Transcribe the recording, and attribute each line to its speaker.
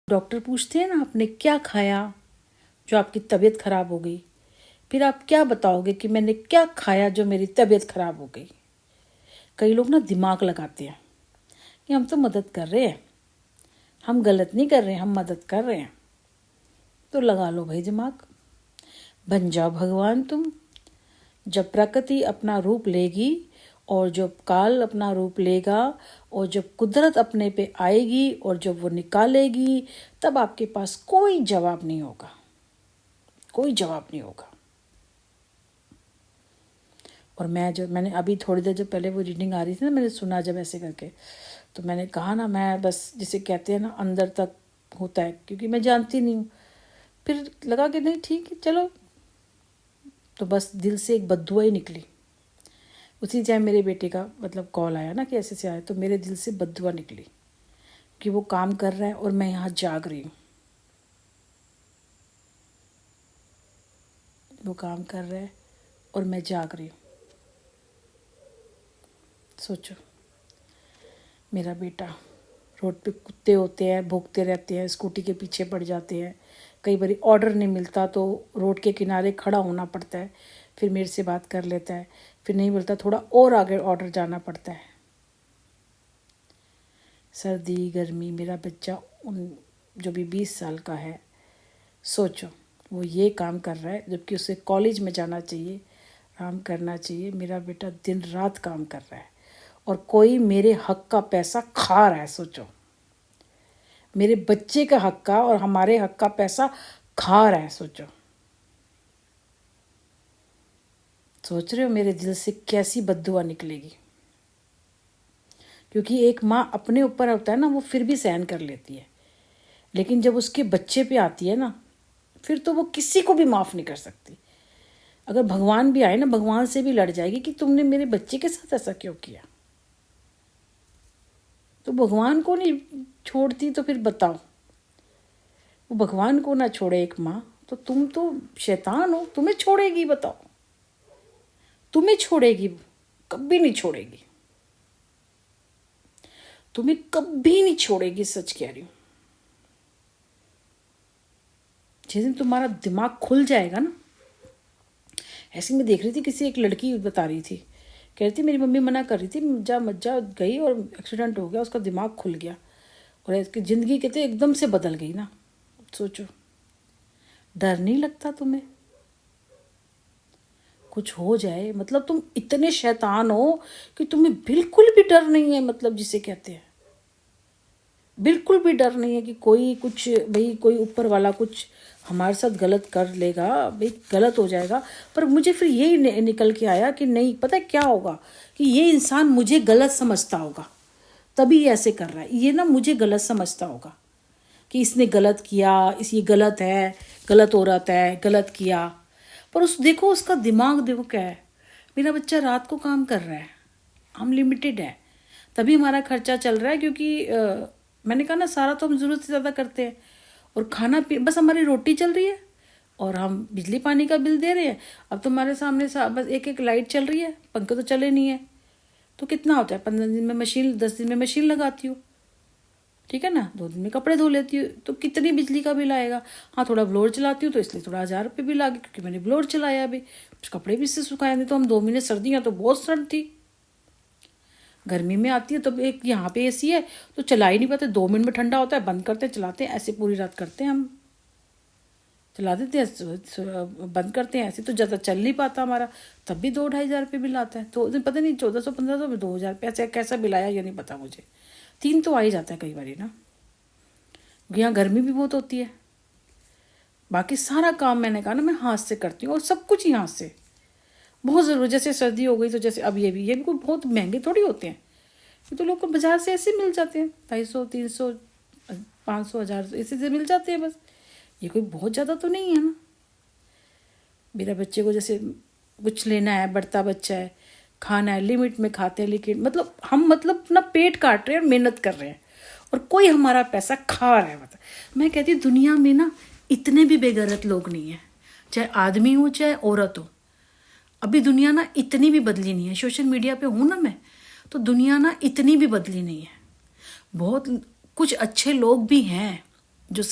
Speaker 1: Doctor पूछते हैं ना आपने क्या खाया जो आपकी तबीयत खराब हो गई, फिर आप क्या बताओगे कि मैंने क्या खाया जो मेरी तबीयत खराब हो गई। कई लोग ना दिमाग लगाते हैं कि हम तो मदद कर रहे हैं, हम गलत नहीं कर रहे हैं, हम मदद कर रहे हैं। तो लगा लो भाई दिमाग, बन जाओ भगवान तुम। जब प्रकृति अपना रूप लेगी और जब काल अपना रूप लेगा और जब कुदरत अपने पे आएगी और जब वो निकालेगी, तब आपके पास कोई जवाब नहीं होगा, कोई जवाब नहीं होगा। और मैंने अभी थोड़ी देर जब पहले वो रीडिंग आ रही थी ना, मैंने सुना जब ऐसे करके, तो मैंने कहा ना, मैं बस जिसे कहते हैं ना अंदर तक होता है, क्योंकि मैं जानती नहीं हूँ। फिर लगा कि नहीं ठीक है चलो, तो बस दिल से एक बद्दुआ ही निकली। उसी टाइम मेरे बेटे का मतलब कॉल आया ना कि ऐसे से आया, तो मेरे दिल से बद्दुआ निकली कि वो काम कर रहा है और मैं यहाँ जाग रही हूँ। वो काम कर रहा है और मैं जाग रही हूँ। सोचो, मेरा बेटा, रोड पे कुत्ते होते हैं, भौंकते रहते हैं, स्कूटी के पीछे पड़ जाते हैं, कई बार ऑर्डर नहीं मिलता तो रोड के किनारे खड़ा होना पड़ता है, फिर मेरे से बात कर लेता है, फिर नहीं मिलता थोड़ा और आगे ऑर्डर जाना पड़ता है। सर्दी गर्मी, मेरा बच्चा जो भी 20 साल का है, सोचो वो ये काम कर रहा है जबकि उसे कॉलेज में जाना चाहिए, काम करना चाहिए। मेरा बेटा दिन रात काम कर रहा है और कोई मेरे हक का पैसा खा रहा है। सोचो, मेरे बच्चे का हक का और हमारे हक का पैसा खा रहा है। सोचो, सोच रहे हो मेरे दिल से कैसी बद्दुआ निकलेगी। क्योंकि एक माँ अपने ऊपर होता है ना, वो फिर भी सहन कर लेती है, लेकिन जब उसके बच्चे पे आती है ना, फिर तो वो किसी को भी माफ़ नहीं कर सकती। अगर भगवान भी आए ना, भगवान से भी लड़ जाएगी कि तुमने मेरे बच्चे के साथ ऐसा क्यों किया। तो भगवान को नहीं छोड़ती तो फिर बताओ, वो भगवान को ना छोड़े एक माँ, तो तुम तो शैतान हो, तुम्हें छोड़ेगी? बताओ, तुम्हें छोड़ेगी? कभी नहीं छोड़ेगी, तुम्हें कभी नहीं छोड़ेगी, सच कह रही हूँ। जिस दिन तुम्हारा दिमाग खुल जाएगा ना, ऐसे मैं देख रही थी, किसी एक लड़की बता रही थी, कह रही थी मेरी मम्मी मना कर रही थी, मज्जा गई और एक्सीडेंट हो गया, उसका दिमाग खुल गया और इसकी ज़िंदगी कहते एकदम से बदल गई ना। सोचो, डर नहीं लगता तुम्हें? कुछ हो जाए मतलब तुम इतने शैतान हो कि तुम्हें बिल्कुल भी डर नहीं है, मतलब जिसे कहते हैं बिल्कुल भी डर नहीं है कि कोई कुछ, भाई कोई ऊपर वाला कुछ हमारे साथ गलत कर लेगा, भाई गलत हो जाएगा। पर मुझे फिर यही निकल के आया कि नहीं, पता है क्या होगा, कि ये इंसान मुझे गलत समझता होगा, तभी ऐसे कर रहा है। ये ना मुझे गलत समझता होगा कि इसने गलत किया, ये गलत है, गलत औरत है, गलत किया। पर देखो उसका दिमाग देखो क्या है। मेरा बच्चा रात को काम कर रहा है, हम लिमिटेड है, तभी हमारा खर्चा चल रहा है, क्योंकि मैंने कहा ना सारा तो हम ज़रूरत से ज़्यादा करते हैं, और खाना पी बस हमारी रोटी चल रही है और हम बिजली पानी का बिल दे रहे हैं। अब तो हमारे सामने बस एक एक लाइट चल रही है, पंखे तो चले नहीं है। तो कितना होता है, 15 दिन में मशीन, 10 दिन में मशीन लगाती हूँ, ठीक है ना, 2 दिन में कपड़े धो लेती हूँ, तो कितनी बिजली का बिल आएगा। हाँ, थोड़ा ब्लोअर चलाती हूँ तो इसलिए थोड़ा 1000 रुपये बिल आ गया, क्योंकि मैंने ब्लोअर चलाया अभी, कपड़े भी इससे सुखाए। नहीं तो हम 2 महीने, सर्दियाँ तो बहुत सर्द थी, गर्मी में आती है तो एक यहाँ पे एसी है तो चला ही नहीं पाते, 2 मिनट में ठंडा होता है, बंद करते हैं चलाते हैं, ऐसे पूरी रात करते हैं हम, चला देते हैं बंद करते हैं, ऐसे तो ज़्यादा चल नहीं पाता हमारा, तब भी 2-2,500 रुपये बिल आता है। तो पता नहीं 1400-1500 2000 रुपये कैसा बिल आया ये नहीं पता मुझे, 3 तो आ ही जाता है कई बार ना, क्योंकि यहाँ गर्मी भी बहुत होती है। बाकी सारा काम मैंने कहा ना मैं हाथ से करती हूँ, और सब कुछ ही हाथ से, बहुत ज़रूरी। जैसे सर्दी हो गई तो जैसे अब ये भी कोई बहुत महंगे थोड़ी होते हैं, ये तो लोग को बाजार से ऐसे मिल जाते हैं, 250, 300, 500, 1000 ऐसे से मिल जाते हैं बस, ये कोई बहुत ज़्यादा तो नहीं है ना। मेरा बच्चे को जैसे कुछ लेना है, बढ़ता बच्चा है, खाना है, लिमिट में खाते हैं, लेकिन मतलब हम मतलब अपना पेट काट रहे हैं और मेहनत कर रहे हैं, और कोई हमारा पैसा खा रहा है। मतलब मैं कहती हूँ दुनिया में ना इतने भी बेगैरत लोग नहीं हैं, चाहे आदमी हो चाहे औरत हो। अभी दुनिया ना इतनी भी बदली नहीं है, सोशल मीडिया पे हूँ ना मैं, तो दुनिया ना इतनी भी बदली नहीं है, बहुत कुछ अच्छे लोग भी हैं, जो